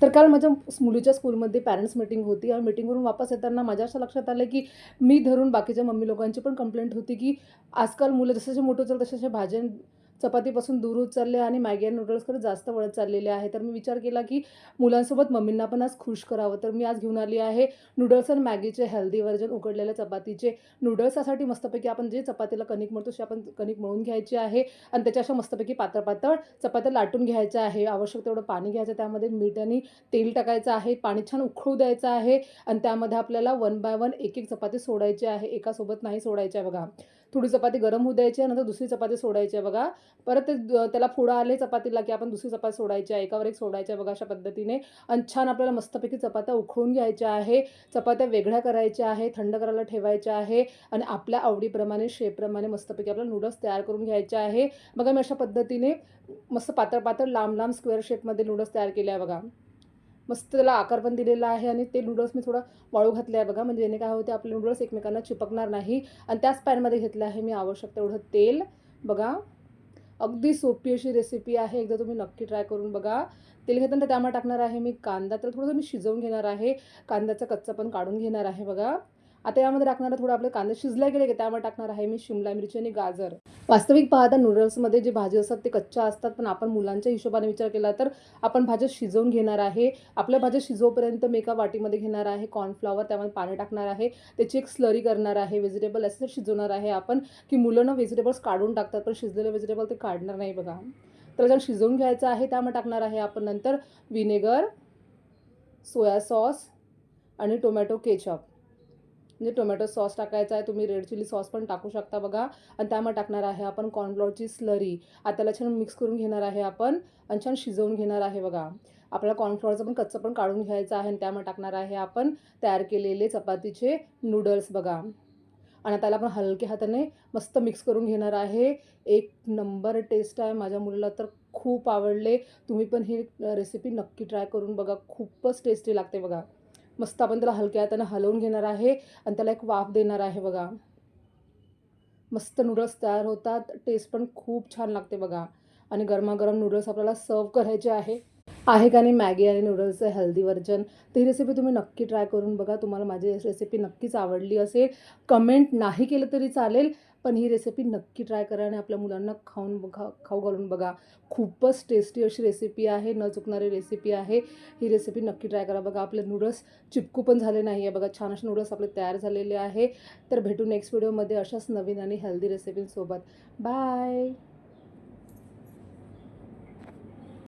तर काल माझ्या मुलीच्या स्कूलमध्ये पॅरेंट्स मीटिंग होती आणि मीटिंगवरून वापस येताना माझ्या असं लक्षात आलं, की मी धरून बाकीच्या मम्मी लोकांची पण कंप्लेंट होती, की आजकाल मुलं जसे मोठे होतात तसे भाज्या चपातीपासून दूर होत चालले आणि मॅगी आणि नूडल्सकडे जास्त वळत चाललेले आहे. तर मी विचार केला, की मुलांसोबत मम्मींना पण आज खुश करावं. तर मी आज घेऊन आली आहे नूडल्स आणि मॅगीचे हेल्दी व्हर्जन उकडलेल्या चपातीचे. नूडल्स यासाठी मस्तपैकी आपण जे चपातीला कणिक मळतो तशी आपण कणिक मळून घ्यायची आहे आणि त्याच्या अशा मस्तपैकी पातळ-पातळ चपात्या लाटून घ्यायच्या आहे. आवश्यक तेवढं पाणी घ्यायचं, त्यामध्ये मीठ आणि तेल टाकायचं आहे. पाणी छान उकळू द्यायचं आहे आणि त्यामध्ये आपल्याला वन बाय वन एक-एक चपाती सोडायची आहे. एकासोबत नाही सोडायची आहे बघा. थोडी चपाती गरम होऊ द्यायची आहे, नंतर दुसरी चपाती सोडायची आहे बघा. परत ते त्याला फोडं आले चपातीला, की आपण दुसरी चपाती सोडायची आहे. एकावर एक सोडायची आहे बघा अशा पद्धतीने आणि छान आपल्याला मस्तपैकी चपात्या उकळून घ्यायच्या आहे. चपात्या वेगळ्या करायच्या आहे, थंड करायला ठेवायच्या आहे आणि आपल्या आवडीप्रमाणे, शेपप्रमाणे मस्तपैकी आपल्याला नूडल्स तयार करून घ्यायचे आहे. बघा मी अशा पद्धतीने मस्त पातळ-पातळ, लांब-लांब स्क्वेअर शेपमध्ये नूडल्स तयार केले आहे बघा. मस्त त्याला आकार पण दिलेला आहे आणि ते नूडल्स मी थोडा वाळू घातले आहे बघा, म्हणजे याने काय होते आपले नूडल्स एकमेकांना चिपकणार नाही आणि त्याच पॅनमध्ये घेतलं आहे मी आवश्यक तेवढं तेल बघा. अगदी सोपी अशी रेसिपी आहे. एकदा तुम्ही नक्की ट्राय करून बघा. तेल घेताना त्यामध्ये टाकणार आहे मी कांदा. तर थोडंसं मी शिजवून घेणार आहे. कांद्याचा कच्चा पण काढून घेणार आहे बघा. आता यामध्ये टाकणार आहे थोडं आपले कांदे शिजले गेले की त्यामध्ये टाकणार आहे मी शिमला मिरची आणि गाजर. वास्तविक पाहता नूडल्समध्ये जे भाज्या असतात ते कच्च्या असतात, पण आपण मुलांच्या हिशोबाने विचार केला तर आपण भाज्या शिजवून घेणार आहे. आपल्या भाज्या शिजवूपर्यंत मी एका वाटीमध्ये घेणार आहे कॉर्नफ्लॉवर, त्यामध्ये पाणी टाकणार आहे. त्याची एक स्लरी करणार आहे. व्हेजिटेबल असे शिजवणार आहे आपण, की मुलं ना व्हेजिटेबल्स काढून टाकतात, पण शिजलेले व्हेजिटेबल ते काढणार नाही बघा. तर जर शिजवून घ्यायचं आहे त्यामध्ये टाकणार आहे आपण नंतर व्हिनेगर, सोया सॉस आणि टोमॅटो केचअप. म्हणजे टोमॅटो सॉस टाकायचा आहे. तुम्ही रेड चिली सॉस पण टाकू शकता बघा आणि त्यामध्ये टाकणार आहे आपण कॉर्नफ्लॉवरची स्लरी. आता त्याला छान मिक्स करून घेणार आहे आपण आणि छान शिजवून घेणार आहे बघा. आपल्याला कॉर्नफ्लॉवरचं पण कच्चं पण काढून घ्यायचं आहे आणि त्यामध्ये टाकणार आहे आपण तयार केलेले चपातीचे नूडल्स बघा आणि त्याला आपण हलक्या हाताने मस्त मिक्स करून घेणार आहे. एक नंबर टेस्ट आहे. माझ्या मुलीला तर खूप आवडले. तुम्ही पण ही रेसिपी नक्की ट्राय करून बघा. खूपच टेस्टी लागते बघा. मस्त आपण त्याला हलक्या हाताने हलवून घेणार आहे आणि त्याला एक वाफ देणार आहे बघा. मस्त नूडल्स तयार होतात. टेस्ट पण खूप छान लागते बघा आणि गरमागरम नूडल्स आपल्याला सर्व्ह करायचे आहे. आहे का नाही मॅगी आणि नूडल्सचं हेल्दी व्हर्जन. तर ही रेसिपी तुम्ही नक्की ट्राय करून बघा. तुम्हाला माझी रेसिपी नक्कीच आवडली असेल. कमेंट नाही केलं तरी चालेल, पण ही रेसिपी नक्की ट्राय करा आणि आपल्या मुलांना खाऊ घालून बघा. खूपच टेस्टी अशी रेसिपी आहे. न चुकणारी रेसिपी आहे. ही रेसिपी नक्की ट्राय करा बघा. आपले नूडल्स चिपकू पण झाले नाही आहे बघा. छान असे नूडल्स आपले तयार झालेले आहे. तर भेटू नेक्स्ट व्हिडिओमध्ये अशाच नवीन आणि हेल्दी रेसिपींसोबत. बाय.